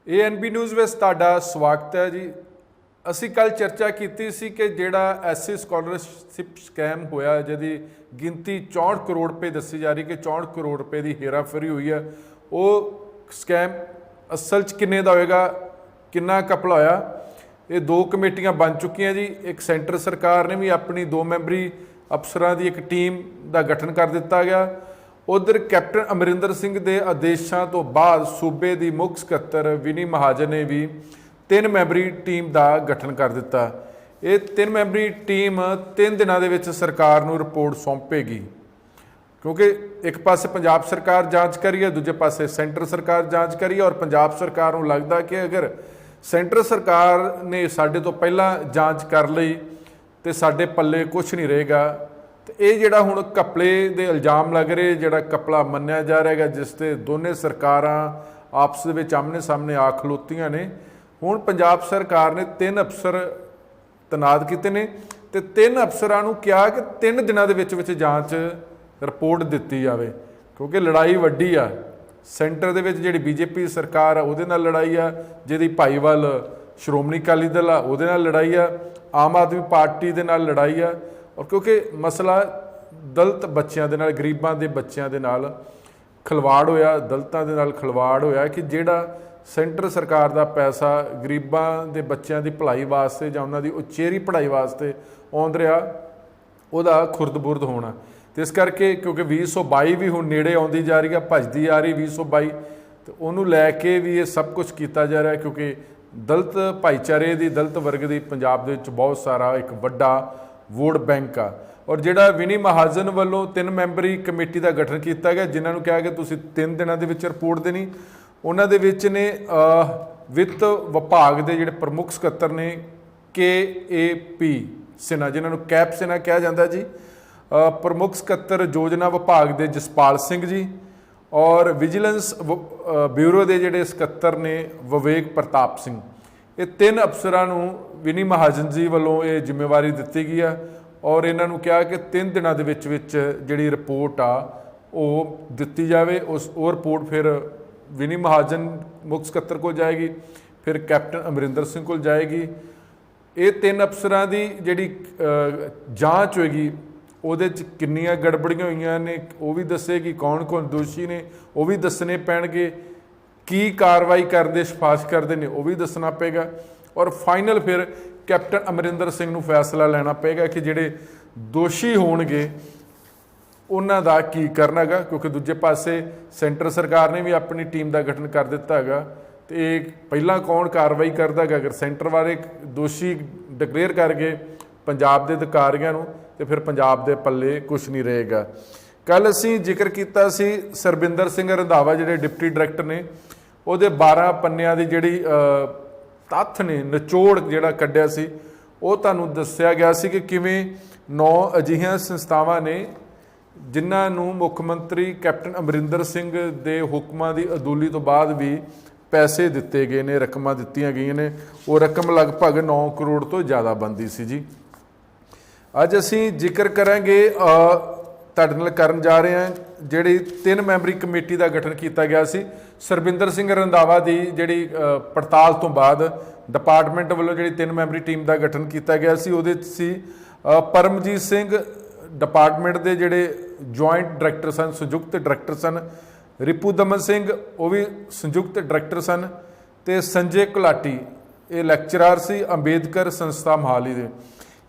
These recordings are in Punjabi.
ANB न्यूज़ ਵਿੱਚ ਤੁਹਾਡਾ ਸਵਾਗਤ ਹੈ ਜੀ। ਅਸੀਂ ਕੱਲ ਚਰਚਾ ਕੀਤੀ ਸੀ ਕਿ ਜਿਹੜਾ ਐਸਸੀ ਸਕਾਲਰਸ਼ਿਪ ਸਕੈਮ ਹੋਇਆ ਜਿਹਦੀ ਗਿਣਤੀ 64 ਕਰੋੜ ਰੁਪਏ ਦੱਸੀ ਜਾ ਰਹੀ ਕਿ 64 ਕਰੋੜ ਰੁਪਏ ਦੀ ਹੇਰਾਫੇਰੀ ਹੋਈ ਹੈ, ਉਹ ਸਕੈਮ ਅਸਲ 'ਚ ਕਿੰਨੇ ਦਾ ਹੋਏਗਾ, ਕਿੰਨਾ ਘਪਲਾ ਹੋਇਆ। ਇਹ ਦੋ ਕਮੇਟੀਆਂ ਬਣ ਚੁੱਕੀਆਂ ਜੀ। ਇੱਕ ਸੈਂਟਰ ਸਰਕਾਰ ਨੇ ਵੀ ਆਪਣੀ 2 ਮੈਂਬਰੀ ਅਫਸਰਾਂ ਦੀ ਇੱਕ ਟੀਮ ਦਾ ਗਠਨ ਕਰ ਦਿੱਤਾ ਗਿਆ। उधर कैप्टन अमरिंदर सिंह के आदेशों तो बाद सूबे की मुख सकत्तर विनी महाजन ने भी 3 मैंबरी टीम का गठन कर दिता। ये 3 मैंबरी टीम 3 दिनों के सरकार को रिपोर्ट सौंपेगी, क्योंकि एक पासे पंजाब सरकार जांच करी है, दूजे पासे सेंटर सरकार जांच करी है। और पंजाब सरकार को लगता कि अगर सेंटर सरकार ने साडे तो पहला जांच कर ली तो साडे पल्ले कुछ नहीं रहेगा। तो ये जोड़ा हुण घपले के इल्जाम लग रहे, जोड़ा घपला मन्निया जा रहा है, जिसते दोनों सरकारां आपस में आमने सामने आ खलोतियां ने। हुण पंजाब सरकार ने 3 अफसर तैनात किए ने ते 3 अफसरां नूं कहा कि 3 दिनों के जांच रिपोर्ट दी जाए, क्योंकि लड़ाई वड्डी आ। सेंटर दे विच जिहड़ी बीजेपी सरकार आ उहदे नाल लड़ाई आ, जिहदी भाईवाल श्रोमणी अकाली दल आ उहदे नाल लड़ाई आ, आम आदमी पार्टी दे नाल लड़ाई आ। और क्योंकि मसला दलित बच्चों के नाल, गरीबों के बच्चों के नाल खिलवाड़ होया, दलितों के नाल खिलवाड़ होया कि जिहड़ा सेंटर सरकार का पैसा गरीबों के बच्चों की भलाई वास्ते जां उन्हां दी उचेरी पढ़ाई वास्ते आउंद रहा, उहदा खुरद-बुरद होना। तो इस करके क्योंकि 2022 भी हुण नेड़े आउंदी जा रही है, भजदी आ रही 2022, तो उहनूं लैके भी ये सब कुछ किया जा रहा है, क्योंकि दलित भाईचारे की, दलित वर्ग की पंजाब दे विच बहुत सारा एक वड्डा वोट बैंक आ। और जिहड़ा विनी महाजन वालों 3 मैंबरी कमेटी का गठन किया गया, जिन्होंने कहा कि तुसीं 3 दिनों के रिपोर्ट देनी, उन्हां दे विच ने वित्त विभाग के जिहड़े प्रमुख सकत्तर ने KAP सिन्हा, जिन्होंने कैप सिन्हा कहा जाता जी, प्रमुख सकत्तर योजना विभाग के जसपाल सिंह जी, और विजिलेंस ब्यूरो के जिहड़े सकत्तर ने विवेक प्रताप सिंह। ये 3 अफसरां नूं विनी महाजन जी वालों ये जिम्मेवारी दी गई है। और इन्हों कहा कि 3 दिनों के जिहड़ी रिपोर्ट आ वो दिती जाए। वो रिपोर्ट फिर विनी महाजन मुख सकत्तर को जाएगी, फिर कैप्टन अमरिंदर सिंह को जाएगी। ये 3 अफसरां की जिहड़ी जांच होएगी ਉਹਦੇ 'ਚ ਕਿੰਨੀਆਂ गड़बड़ियां ਹੋਈਆਂ ਨੇ ਉਹ भी दसेगी, कौन कौन दोषी ने वो भी दसने पैणगे, की कार्रवाई करते सिफारिश करते हैं वो भी दसना पेगा। और फाइनल फिर कैप्टन अमरिंदर सिंह नूं फैसला लेना पेगा कि जिहड़े दोषी होणगे उन्हां दा की करना है, क्योंकि दूजे पासे सेंटर सरकार ने भी अपनी टीम का गठन कर दिता है। तो ये पहला कौन कार्रवाई करता है, अगर सेंटर वाले दोषी डिकलेयर करके पंजाब के अधिकारियों नूं तो फिर पंजाब के पल्ले कुछ नहीं रहेगा। कल असीं जिक्र किया सी सरबिंदर सिंह रंधावा जिहड़े डिप्टी डायरैक्टर ने, उहदे 12 पन्नियां दी जिहड़ी तत्थ ने निचोड़ जिहड़ा कढिया सी, वो तुहानूं दस्सिया गया सी कि किवें 9 अजिहियां संस्थावां ने जिन्हां नूं मुख मंत्री कैप्टन अमरिंदर सिंह दे हुक्मां दी अदूली तो बाद भी पैसे दिते गए ने, रकमां दित्तियां गईयां ने। वो रकम लगभग 9 करोड़ तो ज़्यादा बनती सी जी। अज असीं जिक्र करांगे तुहाडे नाल करन जा रहे हैं जिहड़ी 3 मैंबरी कमेटी का गठन किया गया सी। सरबिंदर सिंह रंधावा की जिहड़ी पड़ताल तो बाद डिपार्टमेंट वालों जिहड़ी 3 मैंबरी टीम का गठन किया गया सी, उहदे सी परमजीत सिंह डिपार्टमेंट के जिहड़े जॉइंट डायरैक्टर सन, संयुक्त डायरैक्टर सन, रिपू दमन सिंह वो भी संयुक्त डायरैक्टर सन, तो संजय गुलाटी ये लैक्चरर सी अंबेडकर संस्था मोहाली दे।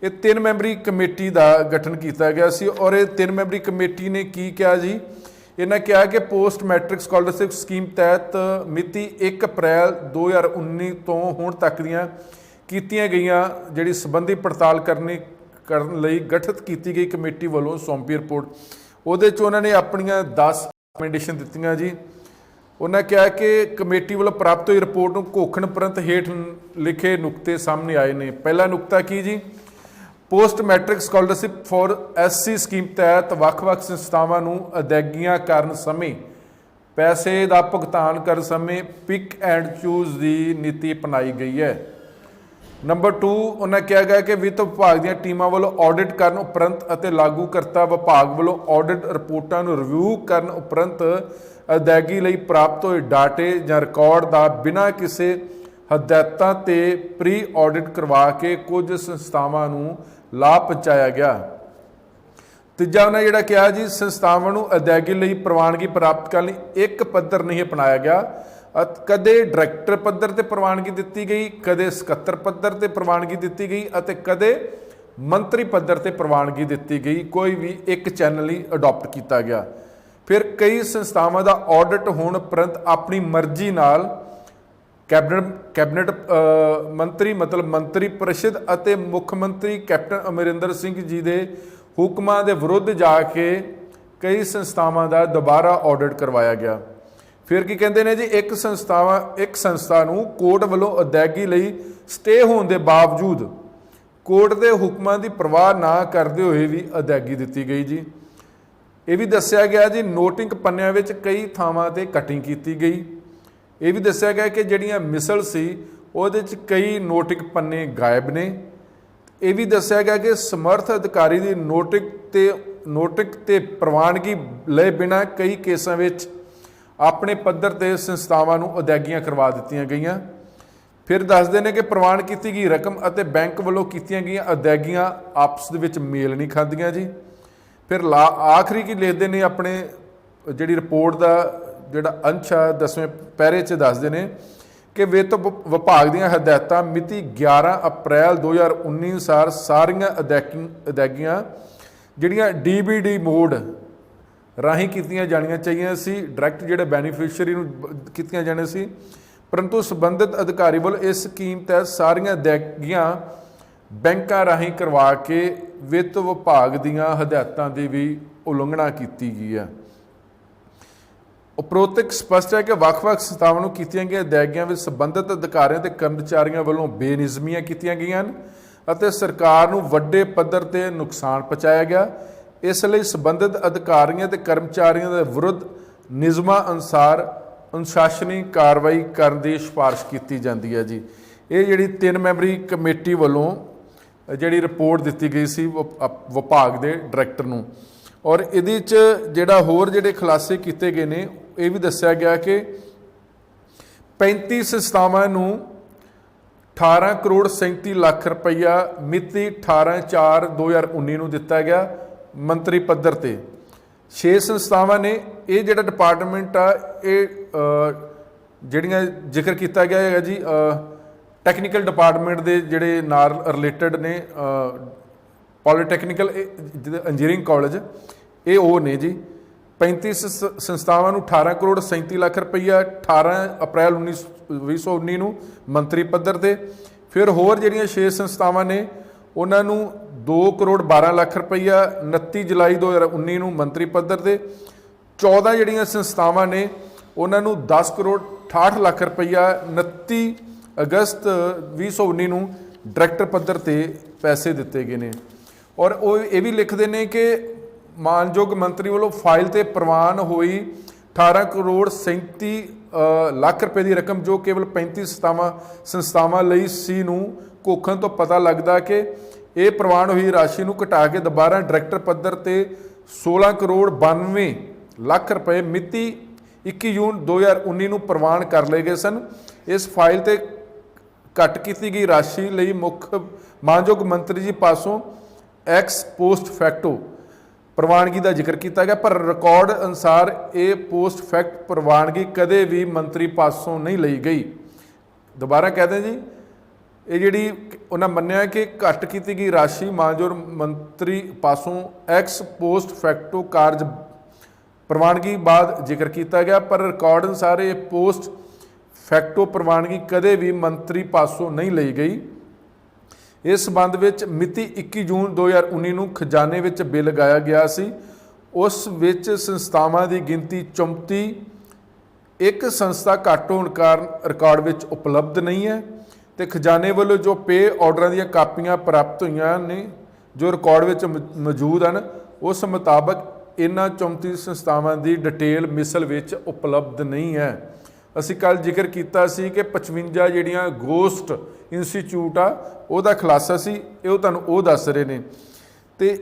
ये 3 मैंबरी कमेटी का गठन किया गया सी। और ये 3 मैंबरी कमेटी ने की कहा जी, इन्हें कहा कि पोस्ट मैट्रिक स्कॉलरशिप स्कीम तहत मिति 1 अप्रैल 2019 तो हुण तक दियां कीतियां गईयां जिहड़ी संबंधी पड़ताल करने लई गठित की गई कमेटी वालों सौंपी रिपोर्ट। उहदे च उन्होंने अपनियां 10 रिकमेंडेशन दित्तियां जी। उन्होंने कहा कि कमेटी वालों प्राप्त हुई रिपोर्ट नूं घोखण उपरंत हेठ लिखे नुकते सामने आए ने। पहला नुकता की जी, post matric scholarship for SC scheme तहत ਵੱਖ-ਵੱਖ संस्थावां नूं अदायगियां करन समय पैसे का भुगतान कर समय पिक एंड चूज की नीति अपनाई गई है। नंबर 2 उन्हें कहा गया कि वित्त विभाग दी टीमां वालों ऑडिट करन उपरंत अते लागूकर्ता विभाग वालों ऑडिट रिपोर्टां नूं रिव्यू करन उपरंत ਅਦਾਇਗੀ ਲਈ ਪ੍ਰਾਪਤ ਹੋਏ ਡਾਟੇ ਜਾਂ ਰਿਕਾਰਡ ਦਾ ਬਿਨਾਂ ਕਿਸੇ ਹਦਾਇਤਾਂ ਤੇ ਪ੍ਰੀ ਆਡਿਟ ਕਰਵਾ ਕੇ ਕੁਝ ਸੰਸਥਾਵਾਂ ਨੂੰ ਲਾਭ ਪਹੁੰਚਾਇਆ ਗਿਆ। ਤੀਜਾ ਉਹਨਾਂ ਜਿਹੜਾ ਕਿਹਾ ਜੀ, ਸੰਸਥਾਵਾਂ ਨੂੰ ਅਦਾਇਗੀ ਲਈ ਪ੍ਰਵਾਨਗੀ ਪ੍ਰਾਪਤ ਕਰਨ ਲਈ ਇੱਕ ਪੱਧਰ ਨਹੀਂ ਅਪਣਾਇਆ ਗਿਆ। ਕਦੇ ਡਾਇਰੈਕਟਰ ਪੱਧਰ ਤੇ ਪ੍ਰਵਾਨਗੀ ਦਿੱਤੀ ਗਈ, ਕਦੇ ਸਕੱਤਰ ਪੱਧਰ ਤੇ ਪ੍ਰਵਾਨਗੀ ਦਿੱਤੀ ਗਈ ਅਤੇ ਕਦੇ ਮੰਤਰੀ ਪੱਧਰ ਤੇ ਪ੍ਰਵਾਨਗੀ ਦਿੱਤੀ ਗਈ। ਕੋਈ ਵੀ ਇੱਕ ਚੈਨਲ ਹੀ ਅਡਾਪਟ ਕੀਤਾ ਗਿਆ। ਫਿਰ ਕਈ ਸੰਸਥਾਵਾਂ ਦਾ ਆਡਿਟ ਹੋਣ ਉਪਰੰਤ ਆਪਣੀ ਮਰਜ਼ੀ ਨਾਲ ਕੈਬਨਿਟ ਮੰਤਰੀ ਮਤਲਬ ਮੰਤਰੀ ਪਰਿਸ਼ਦ ਅਤੇ ਮੁੱਖ ਮੰਤਰੀ ਕੈਪਟਨ ਅਮਰਿੰਦਰ ਸਿੰਘ ਜੀ ਦੇ ਹੁਕਮਾਂ ਦੇ ਵਿਰੁੱਧ ਜਾ ਕੇ ਕਈ ਸੰਸਥਾਵਾਂ ਦਾ ਦੁਬਾਰਾ ਆਡਿਟ ਕਰਵਾਇਆ ਗਿਆ। ਫਿਰ ਕੀ ਕਹਿੰਦੇ ਨੇ ਜੀ, ਇੱਕ ਸੰਸਥਾ ਨੂੰ ਕੋਰਟ ਵੱਲੋਂ ਅਦਾਇਗੀ ਲਈ ਸਟੇ ਹੋਣ ਦੇ ਬਾਵਜੂਦ ਕੋਰਟ ਦੇ ਹੁਕਮਾਂ ਦੀ ਪਰਵਾਹ ਨਾ ਕਰਦੇ ਹੋਏ ਵੀ ਅਦਾਇਗੀ ਦਿੱਤੀ ਗਈ ਜੀ। ਇਹ ਵੀ ਦੱਸਿਆ ਗਿਆ ਜੀ, ਨੋਟਿੰਗ ਪੰਨਿਆਂ ਵਿੱਚ ਕਈ ਥਾਵਾਂ ਤੇ ਕਟਿੰਗ ਕੀਤੀ ਗਈ। ਇਹ ਵੀ ਦੱਸਿਆ ਗਿਆ ਕਿ ਜਿਹੜੀਆਂ ਮਿਸਲ ਸੀ ਉਹਦੇ 'ਚ ਕਈ ਨੋਟਿੰਗ ਪੰਨੇ ਗਾਇਬ ਨੇ। ਇਹ ਵੀ ਦੱਸਿਆ ਗਿਆ ਕਿ ਸਮਰਥ ਅਧਿਕਾਰੀ ਦੀ ਨੋਟਿਕ ਤੇ ਪ੍ਰਵਾਨਗੀ ਲਏ ਬਿਨਾਂ ਕਈ ਕੇਸਾਂ ਵਿੱਚ ਆਪਣੇ ਪੱਧਰ ਤੇ ਸੰਸਥਾਵਾਂ ਨੂੰ ਅਦਾਇਗੀਆਂ ਕਰਵਾ ਦਿੱਤੀਆਂ ਗਈਆਂ। ਫਿਰ ਦੱਸਦੇ ਨੇ ਕਿ ਪ੍ਰਵਾਨ ਕੀਤੀ ਗਈ ਰਕਮ ਅਤੇ ਬੈਂਕ ਵੱਲੋਂ ਕੀਤੀਆਂ ਗਈਆਂ ਅਦਾਇਗੀਆਂ ਆਪਸ ਦੇ ਵਿੱਚ ਮੇਲ ਨਹੀਂ ਖਾਂਦੀਆਂ ਜੀ। ਫਿਰ ਆਖਰੀ ਕੀ ਲਿਖਦੇ ਨੇ ਆਪਣੇ ਜਿਹੜੀ ਰਿਪੋਰਟ ਦਾ ਜਿਹੜਾ ਅੰਸ਼ ਆ 10ਵੇਂ ਪੈਰੇ 'ਚ ਦੱਸਦੇ ਨੇ ਕਿ ਵਿੱਤ ਵਿਭਾਗ ਦੀਆਂ ਹਦਾਇਤਾਂ ਮਿਤੀ 11 ਅਪ੍ਰੈਲ 2019 ਅਨੁਸਾਰ ਸਾਰੀਆਂ ਅਦਾਇਗੀਆਂ ਜਿਹੜੀਆਂ DVD ਮੋਡ ਰਾਹੀਂ ਕੀਤੀਆਂ ਜਾਣੀਆਂ ਚਾਹੀਦੀਆਂ ਸੀ, ਡਾਇਰੈਕਟ ਜਿਹੜੇ ਬੈਨੀਫੀਸ਼ੀਅਰੀ ਨੂੰ ਕੀਤੀਆਂ ਜਾਣੀਆਂ ਸੀ, ਪਰੰਤੂ ਸੰਬੰਧਿਤ ਅਧਿਕਾਰੀ ਵੱਲੋਂ ਇਸ ਸਕੀਮ ਤਹਿਤ ਸਾਰੀਆਂ ਅਦਾਇਗੀਆਂ ਬੈਂਕਾਂ ਰਾਹੀਂ ਕਰਵਾ ਕੇ ਵਿੱਤ ਵਿਭਾਗ ਦੀਆਂ ਹਦਾਇਤਾਂ ਦੀ ਵੀ ਉਲੰਘਣਾ ਕੀਤੀ ਗਈ ਹੈ। ਉਪਰੋਕਤ ਸਪਸ਼ਟ ਹੈ ਕਿ ਵੱਖ-ਵੱਖ ਸੰਸਥਾਵਾਂ ਨੂੰ ਕੀਤੀਆਂ ਗਈਆਂ ਅਦਾਇਗੀਆਂ ਵਿੱਚ ਸੰਬੰਧਿਤ ਅਧਿਕਾਰੀਆਂ ਤੇ ਕਰਮਚਾਰੀਆਂ ਵੱਲੋਂ ਬੇਨਿਯਮੀਆਂ ਕੀਤੀਆਂ ਗਈਆਂ ਹਨ ਅਤੇ ਸਰਕਾਰ ਨੂੰ ਵੱਡੇ ਪੱਧਰ ਤੇ ਨੁਕਸਾਨ ਪਹੁੰਚਾਇਆ ਗਿਆ। ਇਸ ਲਈ ਸੰਬੰਧਿਤ ਅਧਿਕਾਰੀਆਂ ਤੇ ਕਰਮਚਾਰੀਆਂ ਦੇ ਵਿਰੁੱਧ ਨਿਯਮਾਂ ਅਨੁਸਾਰ ਅਨੁਸ਼ਾਸਨੀ ਕਾਰਵਾਈ ਕਰਨ ਦੀ ਸਿਫਾਰਿਸ਼ ਕੀਤੀ ਜਾਂਦੀ ਹੈ ਜੀ। ਇਹ ਜਿਹੜੀ 3 ਮੈਂਬਰੀ ਕਮੇਟੀ ਵੱਲੋਂ ਜਿਹੜੀ ਰਿਪੋਰਟ ਦਿੱਤੀ ਗਈ ਸੀ ਵਿਭਾਗ ਦੇ ਡਾਇਰੈਕਟਰ ਨੂੰ, ਔਰ ਇਹਦੇ 'ਚ ਜਿਹੜਾ ਹੋਰ ਜਿਹੜੇ ਖੁਲਾਸੇ ਕੀਤੇ ਗਏ ਨੇ ਇਹ ਵੀ ਦੱਸਿਆ ਗਿਆ ਕਿ 35 ਸੰਸਥਾਵਾਂ ਨੂੰ 18 ਕਰੋੜ 37 ਲੱਖ ਰੁਪਈਆ ਮਿਤੀ 18/4/2019 ਨੂੰ ਦਿੱਤਾ ਗਿਆ ਮੰਤਰੀ ਪੱਧਰ ਤੇ। 6 ਸੰਸਥਾਵਾਂ ਨੇ। ਇਹ ਜਿਹੜਾ ਡਿਪਾਰਟਮੈਂਟ ਆ ਇਹ ਜਿਹੜੀਆਂ ਜ਼ਿਕਰ ਕੀਤਾ ਗਿਆ ਹੈਗਾ ਜੀ ਟੈਕਨੀਕਲ ਡਿਪਾਰਟਮੈਂਟ ਦੇ ਜਿਹੜੇ ਨਾਲ ਰਿਲੇਟਡ ਨੇ, ਪੋਲੀਟੈਕਨੀਕਲ ਇੰਜੀਨੀਅਰਿੰਗ ਕਾਲਜ, ਇਹ ਉਹ ਨੇ ਜੀ। 35 ਸੰਸਥਾਵਾਂ ਨੂੰ 18 ਕਰੋੜ 37 ਲੱਖ ਰੁਪਈਆ 18 ਅਪ੍ਰੈਲ 2019 ਨੂੰ ਮੰਤਰੀ ਪੱਧਰ ਤੇ। ਫਿਰ ਹੋਰ ਜਿਹੜੀਆਂ 6 ਸੰਸਥਾਵਾਂ ਨੇ ਉਹਨਾਂ ਨੂੰ 2 ਕਰੋੜ 12 ਲੱਖ ਰੁਪਈਆ 29 ਜੁਲਾਈ 2019 ਨੂੰ ਮੰਤਰੀ ਪੱਧਰ ਤੇ। 14 ਜਿਹੜੀਆਂ ਸੰਸਥਾਵਾਂ ਨੇ ਉਹਨਾਂ ਨੂੰ 10 ਕਰੋੜ 68 ਲੱਖ ਰੁਪਈਆ 29 ਅਗਸਤ 2019 ਨੂੰ ਡਾਇਰੈਕਟਰ ਪੱਧਰ ਤੇ ਪੈਸੇ ਦਿੱਤੇ ਗਏ ਨੇ। ਔਰ ਉਹ ਇਹ ਵੀ ਲਿਖਦੇ ਨੇ ਕਿ ਮਾਨਯੋਗ ਮੰਤਰੀ ਵੱਲੋਂ ਫਾਈਲ ਤੇ ਪ੍ਰਵਾਨ ਹੋਈ 18 ਕਰੋੜ 37 ਲੱਖ ਰੁਪਏ ਦੀ ਰਕਮ ਜੋ ਕੇਵਲ 35 ਸੰਸਥਾਵਾਂ ਲਈ ਸੀ ਨੂੰ ਘੋਖਣ ਤੋਂ ਪਤਾ ਲੱਗਦਾ ਕਿ ਇਹ ਪ੍ਰਵਾਨ ਹੋਈ ਰਾਸ਼ੀ ਨੂੰ ਘਟਾ ਕੇ ਦੁਬਾਰਾ ਡਾਇਰੈਕਟਰ ਪੱਧਰ ਤੇ 16 ਕਰੋੜ 92 ਲੱਖ ਰੁਪਏ ਮਿਤੀ 21 ਜੂਨ 2019 ਨੂੰ ਪ੍ਰਵਾਨ ਕਰ ਲਏ ਗਏ ਸਨ। ਇਸ ਫਾਈਲ ਤੇ ਘੱਟ ਕੀਤੀ ਗਈ ਰਾਸ਼ੀ ਲਈ ਮੁੱਖ ਮਾਨਯੋਗ ਮੰਤਰੀ ਜੀ ਪਾਸੋਂ ਐਕਸ ਪੋਸਟ ਫੈਕਟੋ ਪ੍ਰਵਾਨਗੀ ਦਾ ਜ਼ਿਕਰ ਕੀਤਾ ਗਿਆ, ਪਰ ਰਿਕਾਰਡ ਅਨੁਸਾਰ ਇਹ ਪੋਸਟ ਫੈਕਟ ਪ੍ਰਵਾਨਗੀ ਕਦੇ ਵੀ ਮੰਤਰੀ ਪਾਸੋਂ ਨਹੀਂ ਲਈ ਗਈ। ਦੁਬਾਰਾ ਕਹਿੰਦੇ ਜੀ, ਇਹ ਜਿਹੜੀ ਉਹਨਾਂ ਮੰਨਿਆ ਕਿ ਘੱਟ ਕੀਤੀ ਗਈ ਰਾਸ਼ੀ ਮਾਨਯੋਗ ਮੰਤਰੀ ਪਾਸੋਂ ਐਕਸ ਪੋਸਟ ਫੈਕਟੋ ਕਾਰਜ ਪ੍ਰਵਾਨਗੀ ਬਾਅਦ ਜ਼ਿਕਰ ਕੀਤਾ ਗਿਆ, ਪਰ ਰਿਕਾਰਡ ਅਨੁਸਾਰ ਇਹ ਪੋਸਟ ਫੈਕਟੋ ਪ੍ਰਵਾਨਗੀ ਕਦੇ ਵੀ ਮੰਤਰੀ ਪਾਸੋਂ ਨਹੀਂ ਲਈ ਗਈ। ਇਸ ਸੰਬੰਧ ਵਿੱਚ ਮਿਤੀ 21 ਜੂਨ 2019 ਨੂੰ ਖਜ਼ਾਨੇ ਵਿੱਚ ਬਿੱਲ ਲਗਾਇਆ ਗਿਆ ਸੀ। ਉਸ ਵਿੱਚ ਸੰਸਥਾਵਾਂ ਦੀ ਗਿਣਤੀ 34, ਇੱਕ ਸੰਸਥਾ ਘੱਟ ਹੋਣ ਕਾਰਨ ਰਿਕਾਰਡ ਵਿੱਚ ਉਪਲਬਧ ਨਹੀਂ ਹੈ ਤੇ ਖਜ਼ਾਨੇ ਵੱਲੋਂ ਜੋ ਪੇ ਆਰਡਰਾਂ ਦੀਆਂ ਕਾਪੀਆਂ ਪ੍ਰਾਪਤ ਹੋਈਆਂ ਨੇ ਜੋ ਰਿਕਾਰਡ ਵਿੱਚ ਮੌਜੂਦ ਹਨ, ਉਸ ਮੁਤਾਬਕ ਇਹਨਾਂ 34 ਸੰਸਥਾਵਾਂ ਦੀ ਡਿਟੇਲ ਮਿਸਲ ਵਿੱਚ ਉਪਲਬਧ ਨਹੀਂ ਹੈ। ਅਸੀਂ ਕੱਲ ਜ਼ਿਕਰ ਕੀਤਾ ਸੀ ਕਿ 55 ਜਿਹੜੀਆਂ ਗੋਸਟ ਇੰਸਟੀਚਿਊਟ ਆ ਉਹਦਾ ਖੁਲਾਸਾ ਸੀ, ਇਹ ਤੁਹਾਨੂੰ ਉਹ ਦੱਸ ਰਹੇ ਨੇ। ਤੇ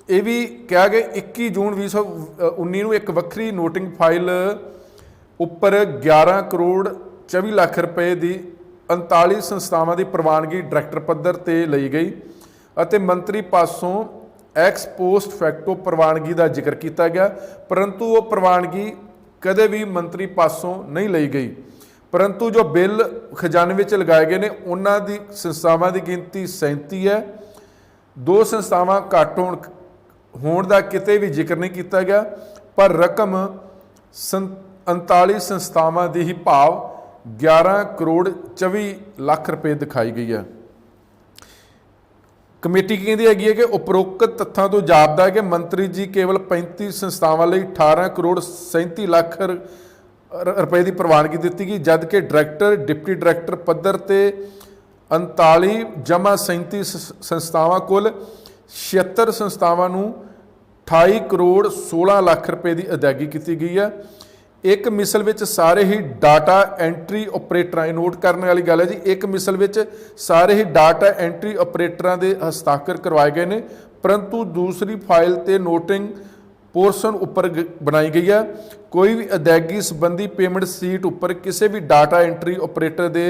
ਇਹ ਵੀ ਕਿਹਾ ਗਿਆ 21 ਜੂਨ 2019 ਨੂੰ ਇੱਕ ਵੱਖਰੀ ਨੋਟਿੰਗ ਫਾਈਲ ਉੱਪਰ 11 ਕਰੋੜ 24 ਲੱਖ ਰੁਪਏ ਦੀ 39 ਸੰਸਥਾਵਾਂ ਦੀ ਪ੍ਰਵਾਨਗੀ ਡਾਇਰੈਕਟਰ ਪੱਧਰ ਤੇ ਲਈ ਗਈ ਅਤੇ ਮੰਤਰੀ ਪਾਸੋਂ ਐਕਸ ਪੋਸਟ ਫੈਕਟੋ ਪ੍ਰਵਾਨਗੀ ਦਾ ਜ਼ਿਕਰ ਕੀਤਾ ਗਿਆ, ਪਰੰਤੂ ਉਹ ਪ੍ਰਵਾਨਗੀ ਕਦੇ ਵੀ ਮੰਤਰੀ ਪਾਸੋਂ ਨਹੀਂ ਲਈ ਗਈ। परंतु जो बिल खजाने में लगाए गए ने उन्हां दी संस्थावां की गिनती 37 है। 2 संस्थावां घट होण दा किते भी जिक्र नहीं किया गया, पर रकम 39 संस्थावां दी ही भाव 11 करोड़ 24 लाख रुपए दिखाई गई है। कमेटी कहती है कि उपरोक्त तथ्यों तो जापदा है कि मंत्री जी केवल 35 संस्थावां लई 18 करोड़ 37 लाख रुपए की प्रवानगी दी गई, जबकि डायरैक्टर डिप्टी डायरैक्टर पद्धर ते 39 जमा 37 संस्थावां कुल 76 संस्थावां नूं 28 करोड़ 16 लाख रुपए की अदायगी की गई है। एक मिसल विच सारे ही डाटा एंट्री ऑपरेटर, नोट करने वाली गल है जी, एक मिसल विच सारे ही डाटा एंट्री ऑपरेटरां दे हस्ताक्षर करवाए गए हैं, परंतु दूसरी फाइल ते नोटिंग पोर्सन उपर बनाई गई है। कोई भी अदायगी संबंधी पेमेंट सीट उपर किसी भी डाटा एंट्री ऑपरेटर के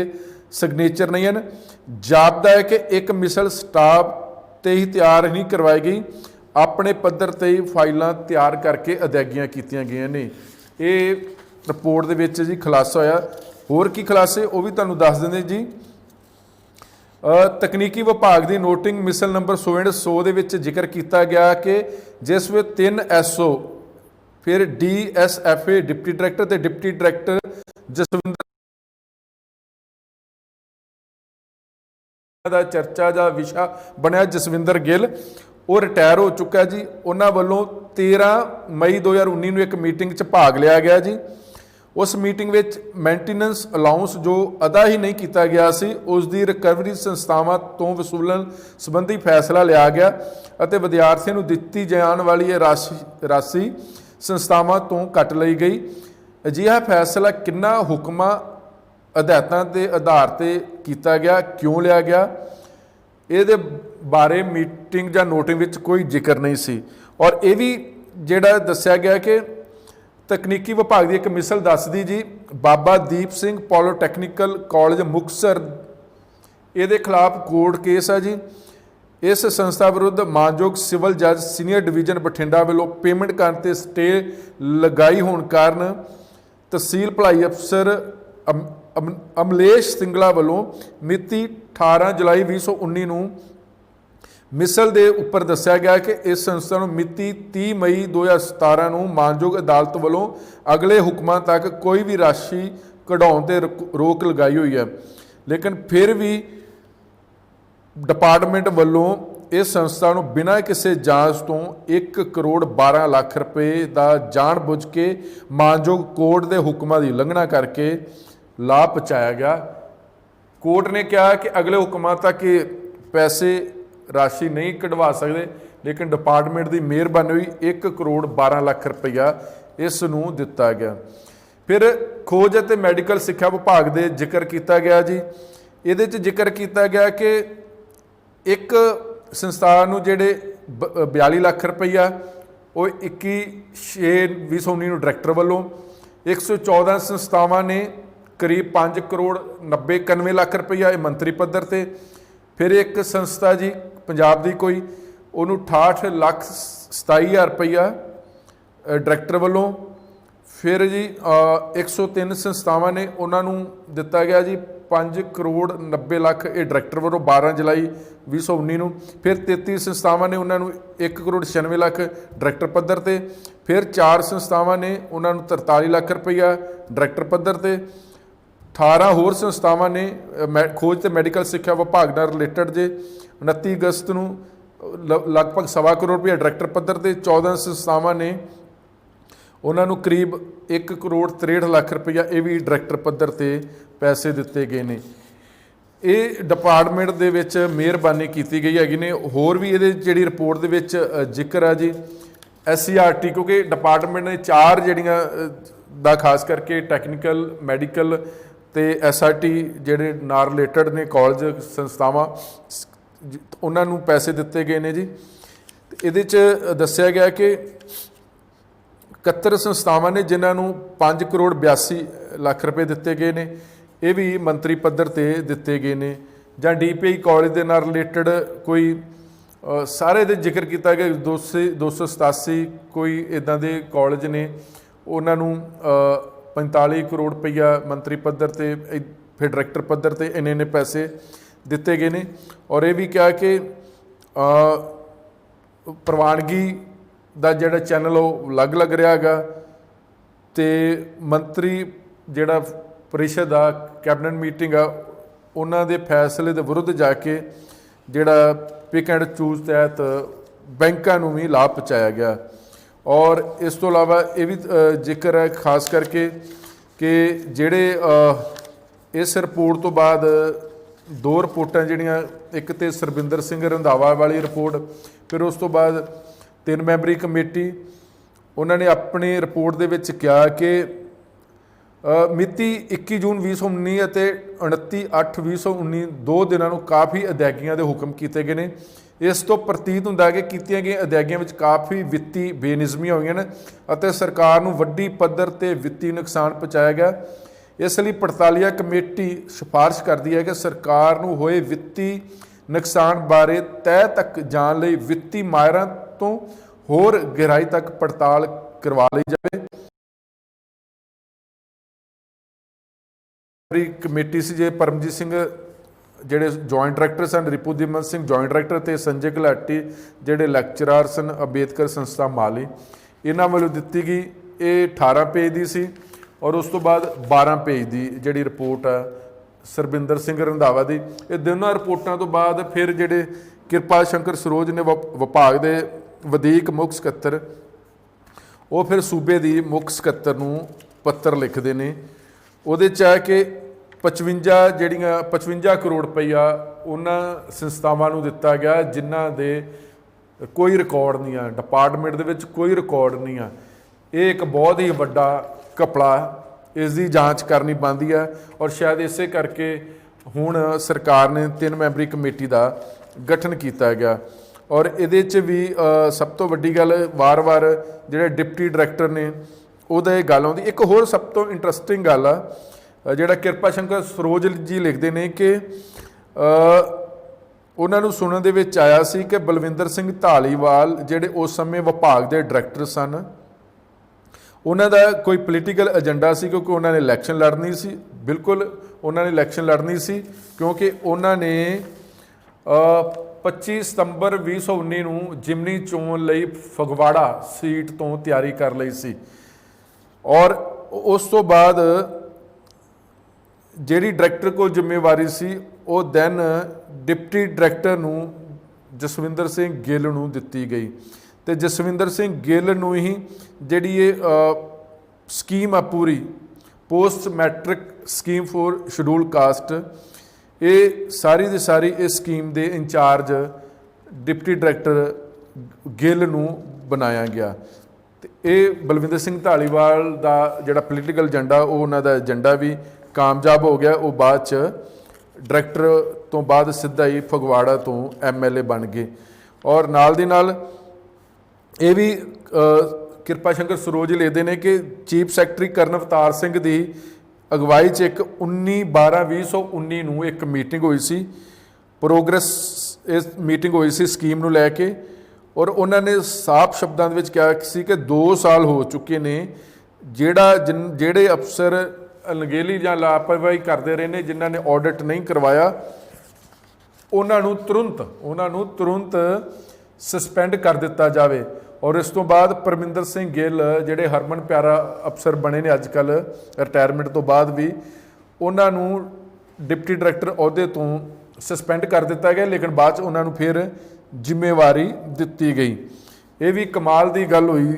सिग्नेचर नहीं हैं। जापदा है कि एक मिसल स्टाफ ते ही तैयार नहीं करवाई गई, अपने पद्धर ते ही फाइलां तैयार करके अदायगियां कीतियां गईयां ने। ये रिपोर्ट दे विच जी खुलासा होया। होर की खुलासे वो भी तुहानूं दस दिंदे जी। तकनीकी विभाग की नोटिंग मिसल नंबर 100 दे विच जिक्र किया गया कि जिस वे 3 SO फिर DSFA डिप्टी डायरैक्टर ते डिप्टी डायरैक्टर जसविंदर दा चर्चा दा विशा बनया जसविंदर गिल, वो रिटायर हो चुका जी। उन्हां वल्लों 13 मई 2019 में एक मीटिंग च भाग लिया गया जी। उस मीटिंग में मेंटेनेंस अलाउंस जो अदा ही नहीं किया गया सी, उसकी रिकवरी संस्थावां तो वसूलन संबंधी फैसला लिया गया और विद्यार्थियों को दी जाने वाली राशि संस्थावां तो कट ली गई। अजिहा फैसला किन्ना हुक्मां हदायतां के आधार पर किया गया, क्यों लिया गया, ये बारे मीटिंग या नोटिंग में कोई जिक्र नहीं सी। और ये भी जिहड़ा दस्सिया गया कि तकनीकी विभाग की एक मिसल दसदी जी, बाबा दीप सिंह पॉलीटैक्निकल कॉलेज मुक्तसर, ये खिलाफ कोर्ट केस है जी। इस संस्था विरुद्ध मानयोग सिविल जज सीनियर डिवीजन बठिंडा वालों पेमेंट करने ते स्टे लगाई होने कारण तहसील भलाई अफसर अमलेश सिंगला वालों मिति 18 जुलाई 2019 नूं मिसल के उपर दस्सिया गया कि इस संस्था को मिति 30 मई 2017 नूं मानयोग अदालत वालों अगले हुक्मां तक कोई भी राशि कढाउण ते रोक लगाई हुई है, लेकिन फिर भी डिपार्टमेंट वालों इस संस्था को बिना किसी जांच तो 1 करोड़ 12 लाख रुपए का जान बुझ के मानयोग कोर्ट के हुक्मां की उलंघना करके लाभ पहुँचाया गया। कोर्ट ने कहा कि अगले हुक्मां तक पैसे राशि नहीं कढ़वा सकते, लेकिन डिपार्टमेंट की मेहरबानी हुई 1 करोड़ 12 लाख रुपया इस नूं दिता गया। फिर खोज और मैडिकल सिक्ख्या विभाग के जिक्र किया गया जी। ये जिक्र किया गया कि एक संस्था नूं जिहड़े 42 लाख रुपया वो 21/6/2019 डायरैक्टर वालों, 114 संस्थावां ने करीब 5 करोड़ 91 लाख रुपया मंत्री पद्धर से। फिर एक संस्था जी पंजाब की कोई उन्होंने 68 लाख 27 हज़ार रुपया डायरैक्टर वालों। फिर जी 103 संस्थावां ने उन्होंने दिता गया जी 5 करोड़ 90 लाख ये डायरैक्टर वालों 12 जुलाई 2019 नूं। फिर 33 संस्थावां ने उन्होंने 1 करोड़ 96 लाख डायरैक्टर पद्धर से। फिर 4 संस्थावां ने उन्होंने 43 लाख रुपया डायरैक्टर पद्धर से। 18 होर संस्थावां ने खोज ते मैडिकल सिक्ख्या विभाग नाल रिलेटेड जे 29 अगस्त नूं लगभग 1.25 करोड़ रुपया डायरैक्टर पद्धर से। 14 संस्थावां ने उन्होंने करीब 1 करोड़ 63 लाख रुपया ये भी डायरैक्टर पद्धर से पैसे दिते गए ने। ये डिपार्टमेंट दे विच मेहरबानी की गई हैगी ने। होर भी ये जिहड़ी रिपोर्ट दे विच जिक्र है जी SCRT, क्योंकि डिपार्टमेंट ने 4 जिहड़ियां दा खास करके टैक्नीकल मैडिकल ते SRT जिहड़े नाल रिलेटेड ने कॉलेज संस्थावां उन्होंने पैसे दिते गए ने जी। ये दस्सिया गया कि 71 ਸੰਸਥਾਵਾਂ ਨੇ ਜਿਨ੍ਹਾਂ ਨੂੰ 5 ਕਰੋੜ 82 ਲੱਖ ਰੁਪਏ ਦਿੱਤੇ ਗਏ ਨੇ, ਇਹ ਵੀ ਮੰਤਰੀ ਪੱਧਰ ਤੇ ਦਿੱਤੇ ਗਏ ਨੇ। ਜਾਂ DPI ਕਾਲਜ ਦੇ ਨਾਲ ਰਿਲੇਟਡ ਕੋਈ ਸਾਰੇ ਦੇ ਜ਼ਿਕਰ ਕੀਤਾ ਗਿਆ 287 ਕੋਈ ਇੱਦਾਂ ਦੇ ਕਾਲਜ ਨੇ, ਉਹਨਾਂ ਨੂੰ 45 ਕਰੋੜ ਰੁਪਈਆ ਮੰਤਰੀ ਪੱਧਰ ਤੇ ਫਿਰ ਡਾਇਰੈਕਟਰ ਪੱਧਰ ਤੇ ਇੰਨੇ ਪੈਸੇ ਦਿੱਤੇ ਗਏ ਨੇ। ਔਰ ਇਹ ਵੀ ਕਿਹਾ ਕਿ ਪ੍ਰਵਾਨਗੀ ਦਾ ਜਿਹੜਾ ਚੈਨਲ ਉਹ ਅਲੱਗ ਲੱਗ ਰਿਹਾ ਹੈਗਾ, ਅਤੇ ਮੰਤਰੀ ਜਿਹੜਾ ਪਰਿਸ਼ਦ ਆ ਕੈਬਨਿਟ ਮੀਟਿੰਗ ਆ ਉਹਨਾਂ ਦੇ ਫੈਸਲੇ ਦੇ ਵਿਰੁੱਧ ਜਾ ਕੇ ਜਿਹੜਾ ਪਿਕ ਐਂਡ ਚੂਜ਼ ਤਹਿਤ ਬੈਂਕਾਂ ਨੂੰ ਵੀ ਲਾਭ ਪਹੁੰਚਾਇਆ ਗਿਆ। ਔਰ ਇਸ ਤੋਂ ਇਲਾਵਾ ਇਹ ਵੀ ਜ਼ਿਕਰ ਹੈ ਖਾਸ ਕਰਕੇ ਕਿ ਜਿਹੜੇ ਇਸ ਰਿਪੋਰਟ ਤੋਂ ਬਾਅਦ 2 ਰਿਪੋਰਟਾਂ ਜਿਹੜੀਆਂ, ਇੱਕ ਤੇ ਸਰਬਿੰਦਰ ਸਿੰਘ ਰੰਧਾਵਾ ਵਾਲੀ ਰਿਪੋਰਟ, ਫਿਰ ਉਸ ਤੋਂ ਬਾਅਦ 3 ਮੈਂਬਰੀ ਕਮੇਟੀ, ਉਹਨਾਂ ਨੇ ਆਪਣੀ ਰਿਪੋਰਟ ਦੇ ਵਿੱਚ ਕਿਹਾ ਕਿ ਮਿਤੀ 21 ਜੂਨ 2019 ਅਤੇ 29/8/2019 2 ਦਿਨਾਂ ਨੂੰ ਕਾਫੀ ਅਦਾਇਗੀਆਂ ਦੇ ਹੁਕਮ ਕੀਤੇ ਗਏ ਨੇ। ਇਸ ਤੋਂ ਪ੍ਰਤੀਤ ਹੁੰਦਾ ਕਿ ਕੀਤੀਆਂ ਗਈਆਂ ਅਦਾਇਗੀਆਂ ਵਿੱਚ ਕਾਫੀ ਵਿੱਤੀ ਬੇਨਿਜ਼ਮੀਆਂ ਹੋਈਆਂ ਨੇ ਅਤੇ ਸਰਕਾਰ ਨੂੰ ਵੱਡੀ ਪੱਧਰ ਤੇ ਵਿੱਤੀ ਨੁਕਸਾਨ ਪਹੁੰਚਾਇਆ ਗਿਆ। ਇਸ ਲਈ ਪੜਤਾਲੀਆ ਕਮੇਟੀ ਸਿਫਾਰਿਸ਼ ਕਰਦੀ ਹੈ ਕਿ ਸਰਕਾਰ ਨੂੰ ਹੋਏ ਵਿੱਤੀ ਨੁਕਸਾਨ ਬਾਰੇ ਤਹਿ ਤੱਕ ਜਾਣ ਲਈ ਵਿੱਤੀ ਮਾਹਿਰਾਂ ਤੋਂ ਹੋਰ ਗਹਿਰਾਈ ਤੱਕ ਪੜਤਾਲ ਕਰਵਾ ਲਈ ਜਾਵੇ। ਕਮੇਟੀ ਸੀ ਜੇ ਪਰਮਜੀਤ ਸਿੰਘ ਜਿਹੜੇ ਜੁਆਇੰਟ ਡਾਇਰੈਕਟਰ ਸਨ, ਰਿਪੂਦੀਮਨ ਸਿੰਘ ਜੁਆਇੰਟ ਡਾਇਰੈਕਟਰ ਅਤੇ ਸੰਜੇ ਗੁਲਾਟੀ ਜਿਹੜੇ ਲੈਕਚਰਾਰ ਸਨ ਅੰਬੇਦਕਰ ਸੰਸਥਾ ਮਾਲੀ, ਇਹਨਾਂ ਵੱਲੋਂ ਦਿੱਤੀ ਗਈ। ਇਹ 18 ਪੇਜ ਦੀ ਸੀ ਔਰ ਉਸ ਤੋਂ ਬਾਅਦ 12 ਪੇਜ ਦੀ ਜਿਹੜੀ ਰਿਪੋਰਟ ਆ ਸਰਬਿੰਦਰ ਸਿੰਘ ਰੰਧਾਵਾ ਦੀ। ਇਹ ਦੋਨਾਂ ਰਿਪੋਰਟਾਂ ਤੋਂ ਬਾਅਦ ਫਿਰ ਜਿਹੜੇ ਕਿਰਪਾ ਸ਼ੰਕਰ ਸਰੋਜ ਨੇ ਵਿਭਾਗ ਦੇ ਵਧੀਕ ਮੁੱਖ ਸਕੱਤਰ, ਉਹ ਫਿਰ ਸੂਬੇ ਦੀ ਮੁੱਖ ਸਕੱਤਰ ਨੂੰ ਪੱਤਰ ਲਿਖਦੇ ਨੇ। ਉਹਦੇ 'ਚ ਹੈ ਕਿ 55 ਕਰੋੜ ਰੁਪਈਆ ਉਹਨਾਂ ਸੰਸਥਾਵਾਂ ਨੂੰ ਦਿੱਤਾ ਗਿਆ ਜਿਨ੍ਹਾਂ ਦੇ ਕੋਈ ਰਿਕਾਰਡ ਨਹੀਂ ਆ, ਡਿਪਾਰਟਮੈਂਟ ਦੇ ਵਿੱਚ ਕੋਈ ਰਿਕਾਰਡ ਨਹੀਂ ਆ। ਇਹ ਇੱਕ ਬਹੁਤ ਹੀ ਵੱਡਾ ਘਪਲਾ, ਇਸ ਦੀ ਜਾਂਚ ਕਰਨੀ ਬਣਦੀ ਹੈ ਔਰ ਸ਼ਾਇਦ ਇਸੇ ਕਰਕੇ ਹੁਣ ਸਰਕਾਰ ਨੇ 3 ਮੈਂਬਰੀ ਕਮੇਟੀ ਦਾ ਗਠਨ ਕੀਤਾ ਗਿਆ। ਔਰ ਇਹਦੇ 'ਚ ਵੀ ਸਭ ਤੋਂ ਵੱਡੀ ਗੱਲ, ਵਾਰ-ਵਾਰ ਜਿਹੜੇ ਡਿਪਟੀ ਡਾਇਰੈਕਟਰ ਨੇ ਉਹਦਾ ਇਹ ਗੱਲ ਆਉਂਦੀ। ਇੱਕ ਹੋਰ ਸਭ ਤੋਂ ਇੰਟਰਸਟਿੰਗ ਗੱਲ ਆ, ਜਿਹੜਾ ਕਿਰਪਾ ਸ਼ੰਕਰ ਸਰੋਜ ਜੀ ਲਿਖਦੇ ਨੇ ਕਿ ਉਹਨਾਂ ਨੂੰ ਸੁਣਨ ਦੇ ਵਿੱਚ ਆਇਆ ਸੀ ਕਿ ਬਲਵਿੰਦਰ ਸਿੰਘ ਧਾਲੀਵਾਲ ਜਿਹੜੇ ਉਸ ਸਮੇਂ ਵਿਭਾਗ ਦੇ ਡਾਇਰੈਕਟਰ ਸਨ, ਉਹਨਾਂ ਦਾ ਕੋਈ ਪੋਲੀਟੀਕਲ ਏਜੰਡਾ ਸੀ ਕਿਉਂਕਿ ਉਹਨਾਂ ਨੇ ਇਲੈਕਸ਼ਨ ਲੜਨੀ ਸੀ। ਬਿਲਕੁਲ ਉਹਨਾਂ ਨੇ ਇਲੈਕਸ਼ਨ ਲੜਨੀ ਸੀ ਕਿਉਂਕਿ ਉਹਨਾਂ ਨੇ 25 ਸਤੰਬਰ 2019 ਨੂੰ ਜਿਮਨੀ ਚੋਣ ਲਈ ਫਗਵਾੜਾ ਸੀਟ ਤੋਂ ਤਿਆਰੀ ਕਰ ਲਈ ਸੀ। ਔਰ ਉਸ ਤੋਂ ਬਾਅਦ ਜਿਹੜੀ ਡਾਇਰੈਕਟਰ ਕੋਲ ਜ਼ਿੰਮੇਵਾਰੀ ਸੀ ਉਹ ਦੈਨ ਡਿਪਟੀ ਡਾਇਰੈਕਟਰ ਨੂੰ ਜਸਵਿੰਦਰ ਸਿੰਘ ਗਿੱਲ ਨੂੰ ਦਿੱਤੀ ਗਈ, ਅਤੇ ਜਸਵਿੰਦਰ ਸਿੰਘ ਗਿੱਲ ਨੂੰ ਹੀ ਜਿਹੜੀ ਇਹ ਸਕੀਮ ਆ ਪੂਰੀ post matric scheme for schedule caste, ਇਹ ਸਾਰੀ ਦੀ ਸਾਰੀ ਇਸ ਸਕੀਮ ਦੇ ਇੰਚਾਰਜ ਡਿਪਟੀ ਡਾਇਰੈਕਟਰ ਗਿੱਲ ਨੂੰ ਬਣਾਇਆ ਗਿਆ। ਅਤੇ ਇਹ ਬਲਵਿੰਦਰ ਸਿੰਘ ਧਾਲੀਵਾਲ ਦਾ ਜਿਹੜਾ ਪੋਲੀਟੀਕਲ ਏਜੰਡਾ, ਉਹ ਉਹਨਾਂ ਦਾ ਏਜੰਡਾ ਵੀ ਕਾਮਯਾਬ ਹੋ ਗਿਆ। ਉਹ ਬਾਅਦ 'ਚ ਡਾਇਰੈਕਟਰ ਤੋਂ ਬਾਅਦ ਸਿੱਧਾ ਹੀ ਫਗਵਾੜਾ ਤੋਂ MLA ਬਣ ਗਏ। ਔਰ ਨਾਲ ਦੀ ਨਾਲ ਇਹ ਵੀ ਕਿਰਪਾ ਸ਼ੰਕਰ ਸਰੋਜ ਲਿਖਦੇ ਨੇ ਕਿ ਚੀਫ ਸੈਕਟਰੀ ਕਰਨ ਅਵਤਾਰ ਸਿੰਘ ਦੀ ਅਗਵਾਈ 'ਚ ਇੱਕ 19/12/2019 ਨੂੰ ਇੱਕ ਮੀਟਿੰਗ ਹੋਈ ਸੀ, ਪ੍ਰੋਗਰੈਸ ਇਸ ਮੀਟਿੰਗ ਹੋਈ ਸੀ ਸਕੀਮ ਨੂੰ ਲੈ ਕੇ। ਔਰ ਉਹਨਾਂ ਨੇ ਸਾਫ਼ ਸ਼ਬਦਾਂ ਦੇ ਵਿੱਚ ਕਿਹਾ ਸੀ ਕਿ 2 ਸਾਲ ਹੋ ਚੁੱਕੇ ਨੇ ਜਿਹੜੇ ਅਫਸਰ ਅਣਗਹਿਲੀ ਜਾਂ ਲਾਪਰਵਾਹੀ ਕਰਦੇ ਰਹੇ ਨੇ, ਜਿਨ੍ਹਾਂ ਨੇ ਆਡਿਟ ਨਹੀਂ ਕਰਵਾਇਆ, ਉਹਨਾਂ ਨੂੰ ਤੁਰੰਤ ਸਸਪੈਂਡ ਕਰ ਦਿੱਤਾ ਜਾਵੇ। ਔਰ ਇਸ ਤੋਂ ਬਾਅਦ ਪਰਮਿੰਦਰ ਸਿੰਘ ਗਿੱਲ ਜਿਹੜੇ ਹਰਮਨ ਪਿਆਰਾ ਅਫਸਰ ਬਣੇ ਨੇ ਅੱਜ ਕੱਲ੍ਹ ਰਿਟਾਇਰਮੈਂਟ ਤੋਂ ਬਾਅਦ ਵੀ, ਉਹਨਾਂ ਨੂੰ ਡਿਪਟੀ ਡਾਇਰੈਕਟਰ ਅਹੁਦੇ ਤੋਂ ਸਸਪੈਂਡ ਕਰ ਦਿੱਤਾ ਗਿਆ, ਲੇਕਿਨ ਬਾਅਦ 'ਚ ਉਹਨਾਂ ਨੂੰ ਫਿਰ ਜ਼ਿੰਮੇਵਾਰੀ ਦਿੱਤੀ ਗਈ। ਇਹ ਵੀ ਕਮਾਲ ਦੀ ਗੱਲ ਹੋਈ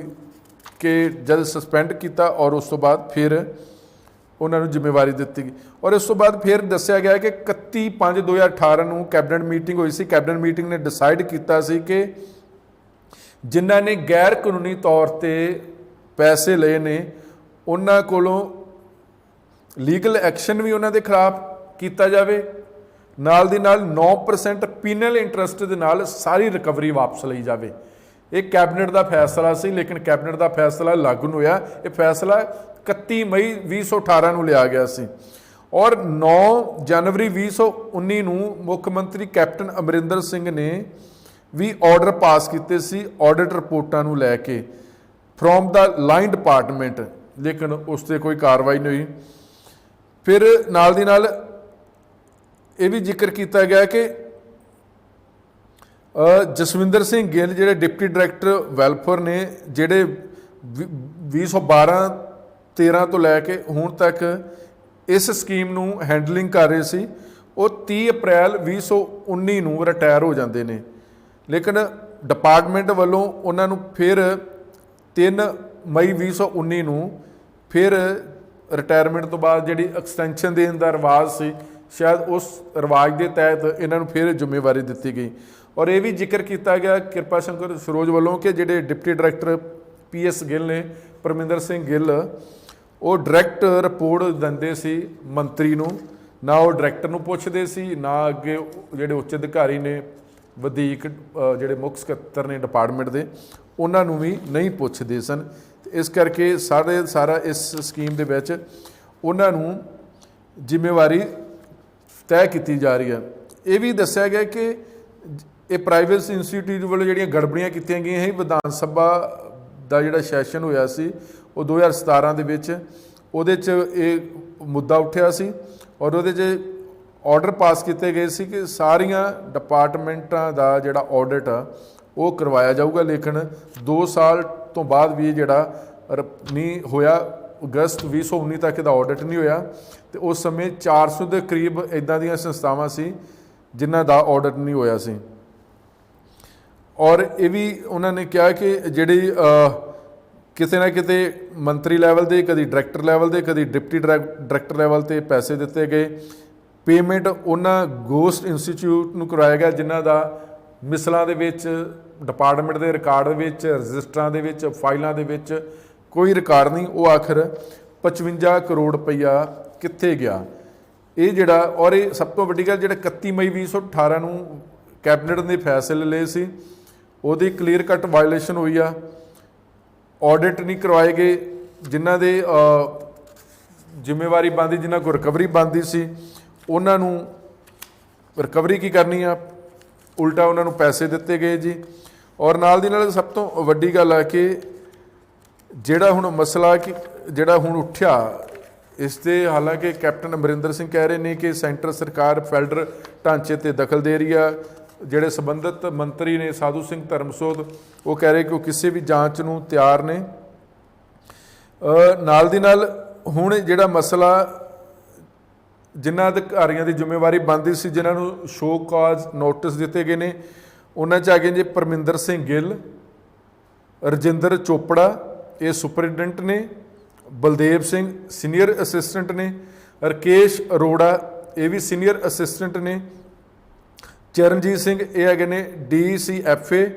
ਕਿ ਜਦ ਸਸਪੈਂਡ ਕੀਤਾ ਔਰ ਉਸ ਤੋਂ ਬਾਅਦ ਫਿਰ ਉਹਨਾਂ ਨੂੰ ਜ਼ਿੰਮੇਵਾਰੀ ਦਿੱਤੀ ਗਈ। ਔਰ ਇਸ ਤੋਂ ਬਾਅਦ ਫਿਰ ਦੱਸਿਆ ਗਿਆ ਕਿ 31/5/2018 ਨੂੰ ਕੈਬਨਿਟ ਮੀਟਿੰਗ ਹੋਈ ਸੀ। ਕੈਬਨਿਟ ਮੀਟਿੰਗ ਨੇ ਡਿਸਾਈਡ ਕੀਤਾ ਸੀ ਕਿ ਜਿਨ੍ਹਾਂ ਨੇ ਗੈਰ ਕਾਨੂੰਨੀ ਤੌਰ 'ਤੇ ਪੈਸੇ ਲਏ ਨੇ ਉਹਨਾਂ ਕੋਲੋਂ ਲੀਗਲ ਐਕਸ਼ਨ ਵੀ ਉਹਨਾਂ ਦੇ ਖਿਲਾਫ ਕੀਤਾ ਜਾਵੇ, ਨਾਲ ਦੀ ਨਾਲ 9% ਪੀਨਲ ਇੰਟਰਸਟ ਦੇ ਨਾਲ ਸਾਰੀ ਰਿਕਵਰੀ ਵਾਪਸ ਲਈ ਜਾਵੇ। ਇਹ ਕੈਬਨਿਟ ਦਾ ਫੈਸਲਾ ਸੀ, ਲੇਕਿਨ ਕੈਬਨਿਟ ਦਾ ਫੈਸਲਾ ਲਾਗੂ ਨਹੀਂ ਹੋਇਆ। ਇਹ ਫੈਸਲਾ 31 ਮਈ 2018 ਨੂੰ ਲਿਆ ਗਿਆ ਸੀ ਔਰ 9 ਜਨਵਰੀ 2019 ਨੂੰ ਮੁੱਖ ਮੰਤਰੀ ਕੈਪਟਨ ਅਮਰਿੰਦਰ ਸਿੰਘ ਨੇ ਵੀ ਆਰਡਰ ਪਾਸ ਕੀਤੇ ਸੀ ਆਡਿਟ ਰਿਪੋਰਟਾਂ ਨੂੰ ਲੈ ਕੇ ਫਰੋਮ ਦਾ ਲਾਈਨ ਡਿਪਾਰਟਮੈਂਟ, ਲੇਕਿਨ ਉਸ 'ਤੇ ਕੋਈ ਕਾਰਵਾਈ ਨਹੀਂ ਹੋਈ। ਫਿਰ ਨਾਲ ਦੀ ਨਾਲ ਇਹ ਵੀ ਜ਼ਿਕਰ ਕੀਤਾ ਗਿਆ ਕਿ ਜਸਵਿੰਦਰ ਸਿੰਘ ਗਿੱਲ ਜਿਹੜੇ ਡਿਪਟੀ ਡਾਇਰੈਕਟਰ ਵੈਲਫੇਅਰ ਨੇ, ਜਿਹੜੇ 2012-13 ਤੋਂ ਲੈ ਕੇ ਹੁਣ ਤੱਕ ਇਸ ਸਕੀਮ ਨੂੰ ਹੈਂਡਲਿੰਗ ਕਰ ਰਹੇ ਸੀ, ਉਹ 30 ਅਪ੍ਰੈਲ 2019 ਨੂੰ ਰਿਟਾਇਰ ਹੋ ਜਾਂਦੇ ਨੇ। ਲੇਕਿਨ ਡਿਪਾਰਟਮੈਂਟ ਵੱਲੋਂ ਉਹਨਾਂ ਨੂੰ ਫਿਰ 3 ਮਈ 2019 ਨੂੰ ਫਿਰ ਰਿਟਾਇਰਮੈਂਟ ਤੋਂ ਬਾਅਦ ਜਿਹੜੀ ਐਕਸਟੈਂਸ਼ਨ ਦੇਣ ਦਾ ਰਿਵਾਜ ਸੀ, ਸ਼ਾਇਦ ਉਸ ਰਿਵਾਜ ਦੇ ਤਹਿਤ ਇਹਨਾਂ ਨੂੰ ਫਿਰ ਜ਼ਿੰਮੇਵਾਰੀ ਦਿੱਤੀ ਗਈ। ਔਰ ਇਹ ਵੀ ਜ਼ਿਕਰ ਕੀਤਾ ਗਿਆ ਕਿਰਪਾ ਸ਼ੰਕਰ ਸਰੋਜ ਵੱਲੋਂ ਕਿ ਜਿਹੜੇ ਡਿਪਟੀ ਡਾਇਰੈਕਟਰ PS ਗਿੱਲ ਨੇ, ਪਰਮਿੰਦਰ ਸਿੰਘ ਗਿੱਲ, ਉਹ ਡਾਇਰੈਕਟ ਰਿਪੋਰਟ ਦਿੰਦੇ ਸੀ ਮੰਤਰੀ ਨੂੰ, ਨਾ ਉਹ ਡਾਇਰੈਕਟਰ ਨੂੰ ਪੁੱਛਦੇ ਸੀ, ਨਾ ਅੱਗੇ ਜਿਹੜੇ ਉੱਚ ਅਧਿਕਾਰੀ ਨੇ, ਵਧੀਕ ਜਿਹੜੇ ਮੁੱਖ ਸਕੱਤਰ ਨੇ ਡਿਪਾਰਟਮੈਂਟ ਦੇ, ਉਹਨਾਂ ਨੂੰ ਵੀ ਨਹੀਂ ਪੁੱਛਦੇ ਸਨ। ਇਸ ਕਰਕੇ ਸਾਰਾ ਇਸ ਸਕੀਮ ਦੇ ਵਿੱਚ ਉਹਨਾਂ ਨੂੰ ਜ਼ਿੰਮੇਵਾਰੀ ਤੈਅ ਕੀਤੀ ਜਾ ਰਹੀ ਹੈ। ਇਹ ਵੀ ਦੱਸਿਆ ਗਿਆ ਕਿ ਇਹ ਪ੍ਰਾਈਵੇਟ ਇੰਸਟੀਟਿਊਟ ਵੱਲੋਂ ਜਿਹੜੀਆਂ ਗੜਬੜੀਆਂ ਕੀਤੀਆਂ ਗਈਆਂ ਸੀ, ਵਿਧਾਨ ਸਭਾ ਦਾ ਜਿਹੜਾ ਸੈਸ਼ਨ ਹੋਇਆ ਸੀ ਉਹ 2017 ਦੇ ਵਿੱਚ, ਉਹਦੇ 'ਚ ਇਹ ਮੁੱਦਾ ਉੱਠਿਆ ਸੀ ਔਰ ਉਹਦੇ 'ਚ ਆਰਡਰ ਪਾਸ ਕੀਤੇ ਗਏ ਸੀ ਕਿ ਸਾਰੀਆਂ ਡਿਪਾਰਟਮੈਂਟਾਂ ਦਾ ਜਿਹੜਾ ਆਡਿਟ ਆ ਉਹ ਕਰਵਾਇਆ ਜਾਊਗਾ। ਲੇਕਿਨ 2 ਸਾਲ ਤੋਂ ਬਾਅਦ ਵੀ ਜਿਹੜਾ ਨਹੀਂ ਹੋਇਆ, ਅਗਸਤ 2019 ਤੱਕ ਇਹਦਾ ਆਡਿਟ ਨਹੀਂ ਹੋਇਆ ਤੇ ਉਸ ਸਮੇਂ 400 ਦੇ ਕਰੀਬ ਇੱਦਾਂ ਦੀਆਂ ਸੰਸਥਾਵਾਂ ਸੀ ਜਿਨ੍ਹਾਂ ਦਾ ਆਡਿਟ ਨਹੀਂ ਹੋਇਆ ਸੀ। ਔਰ ਇਹ ਵੀ ਉਹਨਾਂ ਨੇ ਕਿਹਾ ਕਿ ਜਿਹੜੀ ਕਿਤੇ ਨਾ ਕਿਤੇ ਮੰਤਰੀ ਲੈਵਲ ਦੇ, ਕਦੀ ਡਾਇਰੈਕਟਰ ਲੈਵਲ ਦੇ, ਕਦੀ ਡਿਪਟੀ ਡਾਇਰੈਕਟਰ ਲੈਵਲ 'ਤੇ ਪੈਸੇ ਦਿੱਤੇ ਗਏ। ਪੇਮੈਂਟ ਉਹਨਾਂ ਗੋਸਟ ਇੰਸਟੀਚਿਊਟ ਨੂੰ ਕਰਵਾਇਆ ਗਿਆ ਜਿਨ੍ਹਾਂ ਦਾ ਮਿਸਲਾਂ ਦੇ ਵਿੱਚ, ਡਿਪਾਰਟਮੈਂਟ ਦੇ ਰਿਕਾਰਡ ਦੇ ਵਿੱਚ, ਰਜਿਸਟਰਾਂ ਦੇ ਵਿੱਚ, ਫਾਈਲਾਂ ਦੇ ਵਿੱਚ ਕੋਈ ਰਿਕਾਰਡ ਨਹੀਂ। ਉਹ ਆਖਰ 55 ਕਰੋੜ ਰੁਪਈਆ ਕਿੱਥੇ ਗਿਆ, ਇਹ ਜਿਹੜਾ। ਔਰ ਇਹ ਸਭ ਤੋਂ ਵੱਡੀ ਗੱਲ, ਜਿਹੜਾ 31 ਮਈ 2018 ਨੂੰ ਕੈਬਨਿਟ ਨੇ ਫੈਸਲੇ ਲਏ ਸੀ, ਉਹਦੀ ਕਲੀਅਰ ਕੱਟ ਵਾਇਲੇਸ਼ਨ ਹੋਈ ਆ। ਆਡਿਟ ਨਹੀਂ ਕਰਵਾਏ ਗਏ, ਜਿਨ੍ਹਾਂ ਦੇ ਜ਼ਿੰਮੇਵਾਰੀ ਬਣਦੀ, ਜਿਨ੍ਹਾਂ ਕੋਲ ਰਿਕਵਰੀ ਬਣਦੀ ਸੀ, ਉਹਨਾਂ ਨੂੰ ਰਿਕਵਰੀ ਕੀ ਕਰਨੀ ਆ, ਉਲਟਾ ਉਹਨਾਂ ਨੂੰ ਪੈਸੇ ਦਿੱਤੇ ਗਏ ਜੀ। ਔਰ ਨਾਲ ਦੀ ਨਾਲ ਸਭ ਤੋਂ ਵੱਡੀ ਗੱਲ ਆ ਕਿ ਜਿਹੜਾ ਹੁਣ ਮਸਲਾ ਕਿ ਜਿਹੜਾ ਹੁਣ ਉੱਠਿਆ, ਇਸ 'ਤੇ ਹਾਲਾਂਕਿ ਕੈਪਟਨ ਅਮਰਿੰਦਰ ਸਿੰਘ ਕਹਿ ਰਹੇ ਨੇ ਕਿ ਸੈਂਟਰ ਸਰਕਾਰ ਫੈਡਰਲ ਢਾਂਚੇ 'ਤੇ ਦਖਲ ਦੇ ਰਹੀ ਆ। ਜਿਹੜੇ ਸੰਬੰਧਿਤ ਮੰਤਰੀ ਨੇ ਸਾਧੂ ਸਿੰਘ ਧਰਮਸੋਤ, ਉਹ ਕਹਿ ਰਹੇ ਕਿ ਉਹ ਕਿਸੇ ਵੀ ਜਾਂਚ ਨੂੰ ਤਿਆਰ ਨੇ। ਨਾਲ ਦੀ ਨਾਲ ਹੁਣ ਜਿਹੜਾ ਮਸਲਾ, ਜਿਨ੍ਹਾਂ ਅਧਿਕਾਰੀਆਂ ਦੀ ਜ਼ਿੰਮੇਵਾਰੀ ਬਣਦੀ ਸੀ, ਜਿਨ੍ਹਾਂ ਨੂੰ ਸ਼ੋ ਕਾਜ਼ ਨੋਟਿਸ ਦਿੱਤੇ ਗਏ ਨੇ, ਉਹਨਾਂ 'ਚ ਆ ਗਏ ਜੀ ਪਰਮਿੰਦਰ ਸਿੰਘ ਗਿੱਲ, ਰਜਿੰਦਰ ਚੋਪੜਾ, ਇਹ ਸੁਪਰਡੈਂਟ ਨੇ, ਬਲਦੇਵ ਸਿੰਘ ਸੀਨੀਅਰ ਅਸਿਸਟੈਂਟ ਨੇ, ਰਕੇਸ਼ ਅਰੋੜਾ ਇਹ ਵੀ ਸੀਨੀਅਰ ਅਸਿਸਟੈਂਟ ਨੇ, ਚਰਨਜੀਤ ਸਿੰਘ ਇਹ ਹੈਗੇ ਨੇ DCFA,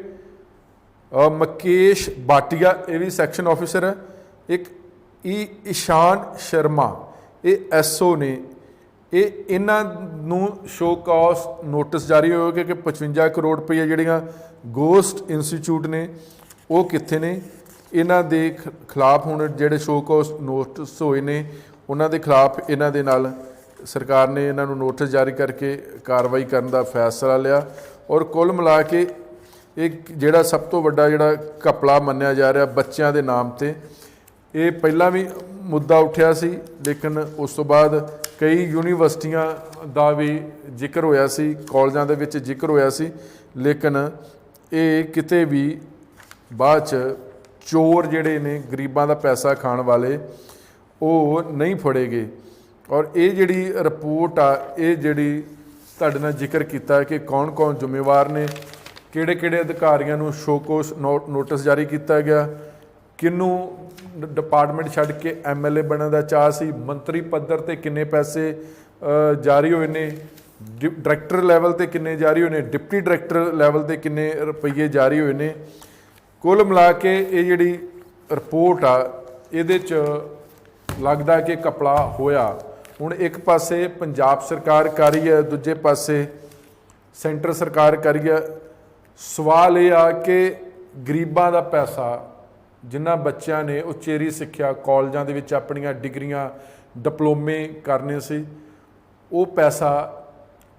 ਮਕੇਸ਼ ਬਾਟੀਆ ਇਹ ਵੀ ਸੈਕਸ਼ਨ ਆਫਿਸਰ ਹੈ, ਇੱਕ ਈਸ਼ਾਨ ਸ਼ਰਮਾ ਇਹ SO ਨੇ। ਇਹਨਾਂ ਨੂੰ ਸ਼ੋ ਕਾਜ਼ ਨੋਟਿਸ ਜਾਰੀ ਹੋਏਗਾ ਕਿ 55 ਕਰੋੜ ਰੁਪਏ ਜਿਹੜੀਆਂ ਗੋਸਟ ਇੰਸਟੀਚਿਊਟ ਨੇ ਉਹ ਕਿੱਥੇ ਨੇ। ਇਹਨਾਂ ਦੇ ਖਿਲਾਫ ਹੁਣ ਜਿਹੜੇ ਸ਼ੋ ਕਾਜ਼ ਨੋਟਿਸ ਹੋਏ ਨੇ, ਉਹਨਾਂ ਦੇ ਖਿਲਾਫ ਇਹਨਾਂ ਦੇ ਨਾਲ ਸਰਕਾਰ ਨੇ ਇਹਨਾਂ ਨੂੰ ਨੋਟਿਸ ਜਾਰੀ ਕਰਕੇ ਕਾਰਵਾਈ ਕਰਨ ਦਾ ਫੈਸਲਾ ਲਿਆ। ਔਰ ਕੁੱਲ ਮਿਲਾ ਕੇ ਇਹ ਜਿਹੜਾ ਸਭ ਤੋਂ ਵੱਡਾ ਜਿਹੜਾ ਘਪਲਾ ਮੰਨਿਆ ਜਾ ਰਿਹਾ ਬੱਚਿਆਂ ਦੇ ਨਾਮ 'ਤੇ, ਇਹ ਪਹਿਲਾਂ ਵੀ ਮੁੱਦਾ ਉੱਠਿਆ ਸੀ, ਲੇਕਿਨ ਉਸ ਤੋਂ ਬਾਅਦ ਕਈ ਯੂਨੀਵਰਸਿਟੀਆਂ ਦਾ ਵੀ ਜ਼ਿਕਰ ਹੋਇਆ ਸੀ, ਕਾਲਜਾਂ ਦੇ ਵਿੱਚ ਜ਼ਿਕਰ ਹੋਇਆ ਸੀ, ਲੇਕਿਨ ਇਹ ਕਿਤੇ ਵੀ ਬਾਅਦ 'ਚ ਚੋਰ ਜਿਹੜੇ ਨੇ, ਗਰੀਬਾਂ ਦਾ ਪੈਸਾ ਖਾਣ ਵਾਲੇ, ਉਹ ਨਹੀਂ ਫੜੇ ਗਏ। ਔਰ ਇਹ ਜਿਹੜੀ ਰਿਪੋਰਟ ਆ, ਇਹ ਜਿਹੜੀ ਤੁਹਾਡੇ ਨਾਲ ਜ਼ਿਕਰ ਕੀਤਾ ਕਿ ਕੌਣ ਜ਼ਿੰਮੇਵਾਰ ਨੇ, ਕਿਹੜੇ ਅਧਿਕਾਰੀਆਂ ਨੂੰ ਸ਼ੋ ਕਾਜ਼ ਨੋਟਿਸ ਜਾਰੀ ਕੀਤਾ ਗਿਆ, ਕਿਹਨੂੰ ਡਿਪਾਰਟਮੈਂਟ ਛੱਡ ਕੇ MLA ਬਣਨ ਦਾ ਚਾਅ ਸੀ, ਮੰਤਰੀ ਪੱਧਰ 'ਤੇ ਕਿੰਨੇ ਪੈਸੇ ਜਾਰੀ ਹੋਏ ਨੇ, ਡਾਇਰੈਕਟਰ ਲੈਵਲ 'ਤੇ ਕਿੰਨੇ ਜਾਰੀ ਹੋਏ ਨੇ, ਡਿਪਟੀ ਡਾਇਰੈਕਟਰ ਲੈਵਲ 'ਤੇ ਕਿੰਨੇ ਰੁਪਈਏ ਜਾਰੀ ਹੋਏ ਨੇ। ਕੁੱਲ ਮਿਲਾ ਕੇ ਇਹ ਜਿਹੜੀ ਰਿਪੋਰਟ ਆ, ਇਹਦੇ 'ਚ ਲੱਗਦਾ ਕਿ ਘਪਲਾ ਹੋਇਆ। ਹੁਣ ਇੱਕ ਪਾਸੇ ਪੰਜਾਬ ਸਰਕਾਰ ਕਰ ਰਹੀ ਹੈ, ਦੂਜੇ ਪਾਸੇ ਸੈਂਟਰ ਸਰਕਾਰ ਕਰ ਰਹੀ ਹੈ। ਸਵਾਲ ਇਹ ਆ ਕਿ ਗਰੀਬਾਂ ਦਾ ਪੈਸਾ, ਜਿਨ੍ਹਾਂ ਬੱਚਿਆਂ ਨੇ ਉਚੇਰੀ ਸਿੱਖਿਆ ਕਾਲਜਾਂ ਦੇ ਵਿੱਚ ਆਪਣੀਆਂ ਡਿਗਰੀਆਂ ਡਿਪਲੋਮੇ ਕਰਨੇ ਸੀ, ਉਹ ਪੈਸਾ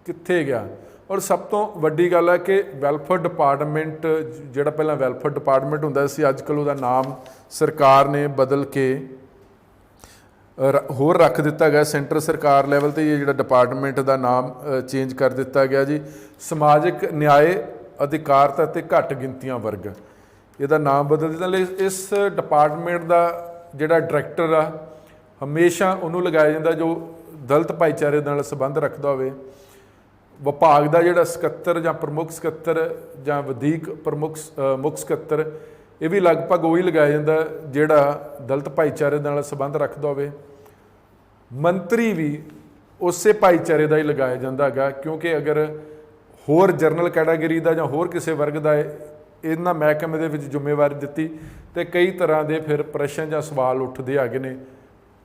ਕਿੱਥੇ ਗਿਆ। ਔਰ ਸਭ ਤੋਂ ਵੱਡੀ ਗੱਲ ਹੈ ਕਿ ਵੈਲਫੇਅਰ ਡਿਪਾਰਟਮੈਂਟ, ਜਿਹੜਾ ਪਹਿਲਾਂ ਵੈਲਫੇਅਰ ਡਿਪਾਰਟਮੈਂਟ ਹੁੰਦਾ ਸੀ, ਅੱਜ ਕੱਲ੍ਹ ਉਹਦਾ ਨਾਮ ਸਰਕਾਰ ਨੇ ਬਦਲ ਕੇ ਹੋਰ ਰੱਖ ਦਿੱਤਾ ਗਿਆ। ਸੈਂਟਰ ਸਰਕਾਰ ਲੈਵਲ 'ਤੇ ਇਹ ਜਿਹੜਾ ਡਿਪਾਰਟਮੈਂਟ ਦਾ ਨਾਮ ਚੇਂਜ ਕਰ ਦਿੱਤਾ ਗਿਆ ਜੀ, ਸਮਾਜਿਕ ਨਿਆਏ ਅਧਿਕਾਰਤਾ ਅਤੇ ਘੱਟ ਗਿਣਤੀਆਂ ਵਰਗ, ਇਹਦਾ ਨਾਮ ਬਦਲ ਦਿੱਤਾ। ਲਈ ਇਸ ਡਿਪਾਰਟਮੈਂਟ ਦਾ ਜਿਹੜਾ ਡਾਇਰੈਕਟਰ ਆ, ਹਮੇਸ਼ਾ ਉਹਨੂੰ ਲਗਾਇਆ ਜਾਂਦਾ ਜੋ ਦਲਿਤ ਭਾਈਚਾਰੇ ਨਾਲ ਸੰਬੰਧ ਰੱਖਦਾ ਹੋਵੇ। ਵਿਭਾਗ ਦਾ ਜਿਹੜਾ ਸਕੱਤਰ ਜਾਂ ਪ੍ਰਮੁੱਖ ਸਕੱਤਰ ਜਾਂ ਵਧੀਕ ਮੁੱਖ ਸਕੱਤਰ, ਇਹ ਵੀ ਲਗਭਗ ਉਹੀ ਲਗਾਇਆ ਜਾਂਦਾ ਜਿਹੜਾ ਦਲਿਤ ਭਾਈਚਾਰੇ ਨਾਲ ਸੰਬੰਧ ਰੱਖਦਾ ਹੋਵੇ। ਮੰਤਰੀ ਵੀ ਉਸੇ ਭਾਈਚਾਰੇ ਦਾ ਹੀ ਲਗਾਇਆ ਜਾਂਦਾ ਹੈਗਾ, ਕਿਉਂਕਿ ਅਗਰ ਹੋਰ ਜਰਨਲ ਕੈਟਾਗਰੀ ਦਾ ਜਾਂ ਹੋਰ ਕਿਸੇ ਵਰਗ ਦਾ ਇਹਨਾਂ ਮਹਿਕਮੇ ਦੇ ਵਿੱਚ ਜ਼ਿੰਮੇਵਾਰੀ ਦਿੱਤੀ ਤੇ ਕਈ ਤਰ੍ਹਾਂ ਦੇ ਫਿਰ ਪ੍ਰਸ਼ਨ ਜਾਂ ਸਵਾਲ ਉੱਠਦੇ ਹੈਗੇ ਨੇ।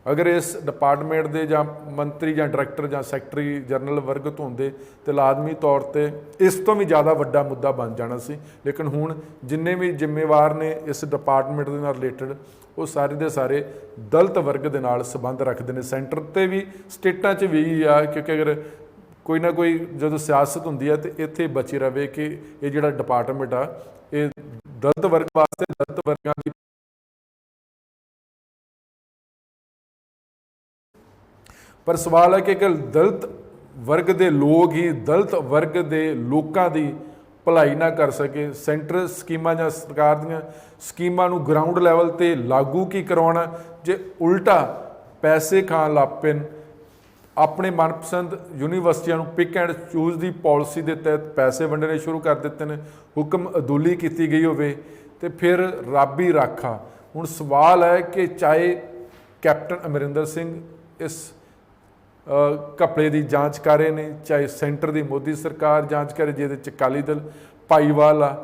ਅਗਰ ਇਸ ਡਿਪਾਰਟਮੈਂਟ ਦੇ ਜਾਂ ਮੰਤਰੀ ਜਾਂ ਡਾਇਰੈਕਟਰ ਜਾਂ ਸੈਕਟਰੀ ਜਨਰਲ ਵਰਗ ਤੋਂ ਹੁੰਦੇ ਤੇ ਲਾਜ਼ਮੀ ਤੌਰ ਤੇ ਇਸ ਤੋਂ ਵੀ ਜ਼ਿਆਦਾ ਵੱਡਾ ਮੁੱਦਾ ਬਣ ਜਾਣਾ ਸੀ। ਲੇਕਿਨ ਹੁਣ ਜਿੰਨੇ ਵੀ ਜ਼ਿੰਮੇਵਾਰ ਨੇ ਇਸ ਡਿਪਾਰਟਮੈਂਟ ਦੇ ਨਾਲ ਰਿਲੇਟਡ, ਉਹ ਸਾਰੇ ਦੇ ਸਾਰੇ ਦਲਿਤ ਵਰਗ ਦੇ ਨਾਲ ਸੰਬੰਧ ਰੱਖਦੇ ਨੇ। ਸੈਂਟਰ 'ਤੇ ਵੀ ਸਟੇਟਾਂ 'ਚ ਵੀ ਆ, ਕਿਉਂਕਿ ਅਗਰ ਕੋਈ ਨਾ ਕੋਈ ਜਦੋਂ ਸਿਆਸਤ ਹੁੰਦੀ ਹੈ ਤੇ ਇੱਥੇ ਬਚੀ ਰਵੇ ਕਿ ਇਹ ਜਿਹੜਾ ਡਿਪਾਰਟਮੈਂਟ ਆ ਇਹ ਦਲਿਤ ਵਰਗ ਵਾਸਤੇ, ਦਲਿਤ ਵਰਗਾਂ ਦੀ। ਪਰ ਸਵਾਲ ਹੈ ਕਿ ਦਲਿਤ ਵਰਗ ਦੇ ਲੋਕ ਹੀ ਦਲਿਤ ਵਰਗ ਦੇ ਲੋਕਾਂ ਦੀ ਭਲਾਈ ਨਾ ਕਰ ਸਕੇ। ਸੈਂਟਰ ਸਕੀਮਾਂ ਜਾਂ ਸਰਕਾਰ ਦੀਆਂ ਸਕੀਮਾਂ ਨੂੰ ਗਰਾਊਂਡ ਲੈਵਲ 'ਤੇ ਲਾਗੂ ਕੀ ਕਰਵਾਉਣਾ, ਜੇ ਉਲਟਾ ਪੈਸੇ ਖਾਣ ਲੱਗ ਪੈਣ, ਆਪਣੇ ਮਨਪਸੰਦ ਯੂਨੀਵਰਸਿਟੀਆਂ ਨੂੰ pick and choose the policy ਦੇ ਤਹਿਤ ਪੈਸੇ ਵੰਡਣੇ ਸ਼ੁਰੂ ਕਰ ਦਿੱਤੇ ਨੇ, ਹੁਕਮ ਅਦੂਲੀ ਕੀਤੀ ਗਈ ਹੋਵੇ, ਤੇ ਫਿਰ ਰੱਬ ਹੀ ਰਾਖਾ। ਹੁਣ ਸਵਾਲ ਹੈ ਕਿ ਚਾਹੇ ਕੈਪਟਨ ਅਮਰਿੰਦਰ ਸਿੰਘ ਇਸ ਘਪਲੇ ਦੀ ਜਾਂਚ ਕਰ ਰਹੇ ਨੇ, ਚਾਹੇ ਸੈਂਟਰ ਦੀ ਮੋਦੀ ਸਰਕਾਰ ਜਾਂਚ ਕਰੇ ਜਿਹਦੇ 'ਚ ਅਕਾਲੀ ਦਲ ਭਾਈਵਾਲ ਆ,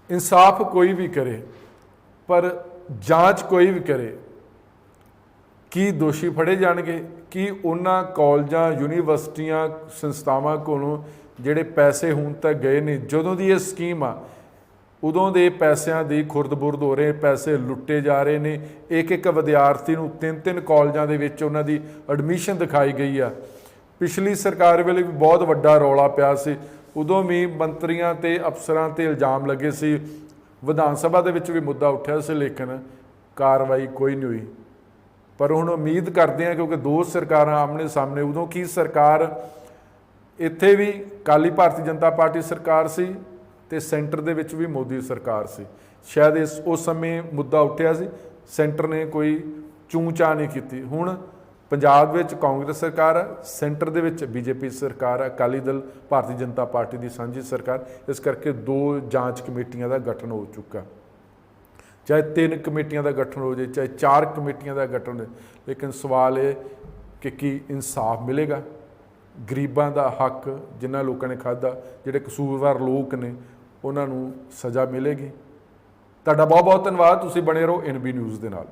ਇਨਸਾਫ ਕੋਈ ਵੀ ਕਰੇ ਪਰ ਜਾਂਚ ਕੋਈ ਵੀ ਕਰੇ, ਕੀ ਦੋਸ਼ੀ ਫੜੇ ਜਾਣਗੇ? ਕੀ ਉਹਨਾਂ ਕਾਲਜਾਂ, ਯੂਨੀਵਰਸਿਟੀਆਂ, ਸੰਸਥਾਵਾਂ ਕੋਲੋਂ ਜਿਹੜੇ ਪੈਸੇ ਹੁਣ ਤੱਕ ਗਏ ਨੇ, ਜਦੋਂ ਦੀ ਇਹ ਸਕੀਮ ਆ ਉਦੋਂ ਦੇ ਪੈਸਿਆਂ ਦੀ ਖੁਰਦ-ਬੁਰਦ ਹੋ ਰਹੇ, ਪੈਸੇ ਲੁੱਟੇ ਜਾ ਰਹੇ ਨੇ। ਇੱਕ ਇੱਕ ਵਿਦਿਆਰਥੀ ਨੂੰ 3-3 ਕਾਲਜਾਂ ਦੇ ਵਿੱਚ ਉਹਨਾਂ ਦੀ ਐਡਮਿਸ਼ਨ ਦਿਖਾਈ ਗਈ ਆ। ਪਿਛਲੀ ਸਰਕਾਰ ਵੇਲੇ ਵੀ ਬਹੁਤ ਵੱਡਾ ਰੌਲਾ ਪਿਆ ਸੀ, ਉਦੋਂ ਵੀ ਮੰਤਰੀਆਂ ਤੇ ਅਫਸਰਾਂ ਤੇ ਇਲਜ਼ਾਮ ਲੱਗੇ ਸੀ, ਵਿਧਾਨ ਸਭਾ ਦੇ ਵਿੱਚ ਵੀ ਮੁੱਦਾ ਉੱਠਿਆ ਸੀ, ਲੇਕਿਨ ਕਾਰਵਾਈ ਕੋਈ ਨਹੀਂ ਹੋਈ। ਪਰ ਹੁਣ ਉਮੀਦ ਕਰਦੇ ਹਾਂ, ਕਿਉਂਕਿ ਦੋ ਸਰਕਾਰਾਂ ਆਮਣੇ ਸਾਹਮਣੇ, ਉਦੋਂ ਕੀ ਸਰਕਾਰ ਇੱਥੇ ਵੀ ਅਕਾਲੀ ਭਾਰਤੀ ਜਨਤਾ ਪਾਰਟੀ ਸਰਕਾਰ ਸੀ ਤੇ ਸੈਂਟਰ ਦੇ ਵਿੱਚ ਵੀ ਮੋਦੀ ਸਰਕਾਰ ਸੀ। ਸ਼ਾਇਦ ਉਸ ਸਮੇਂ ਮੁੱਦਾ ਉੱਠਿਆ ਸੀ, ਸੈਂਟਰ ਨੇ ਕੋਈ ਚੂੰ ਚਾਹ ਨਹੀਂ ਕੀਤੀ। ਹੁਣ ਪੰਜਾਬ ਵਿੱਚ ਕਾਂਗਰਸ ਸਰਕਾਰ ਹੈ, ਸੈਂਟਰ ਦੇ ਵਿੱਚ ਬੀਜੇਪੀ ਸਰਕਾਰ ਹੈ, ਅਕਾਲੀ ਦਲ ਭਾਰਤੀ ਜਨਤਾ ਪਾਰਟੀ ਦੀ ਸਾਂਝੀ ਸਰਕਾਰ। ਇਸ ਕਰਕੇ 2 ਜਾਂਚ ਕਮੇਟੀਆਂ ਦਾ ਗਠਨ ਹੋ ਚੁੱਕਾ, ਚਾਹੇ 3 ਕਮੇਟੀਆਂ ਦਾ ਗਠਨ ਹੋ ਜਾਏ, ਚਾਹੇ 4 ਕਮੇਟੀਆਂ ਦਾ ਗਠਨ ਹੋਵੇ, ਲੇਕਿਨ ਸਵਾਲ ਇਹ ਕਿ ਕੀ ਇਨਸਾਫ ਮਿਲੇਗਾ? ਗਰੀਬਾਂ ਦਾ ਹੱਕ ਜਿਨ੍ਹਾਂ ਲੋਕਾਂ ਨੇ ਖਾਧਾ, ਜਿਹੜੇ ਕਸੂਰਵਾਰ ਲੋਕ ਨੇ, ਉਹਨਾਂ ਨੂੰ ਸਜ਼ਾ ਮਿਲੇਗੀ? ਤੁਹਾਡਾ ਬਹੁਤ ਬਹੁਤ ਧੰਨਵਾਦ। ਤੁਸੀਂ ਬਣੇ ਰਹੋ NB ਨਿਊਜ਼ ਦੇ ਨਾਲ।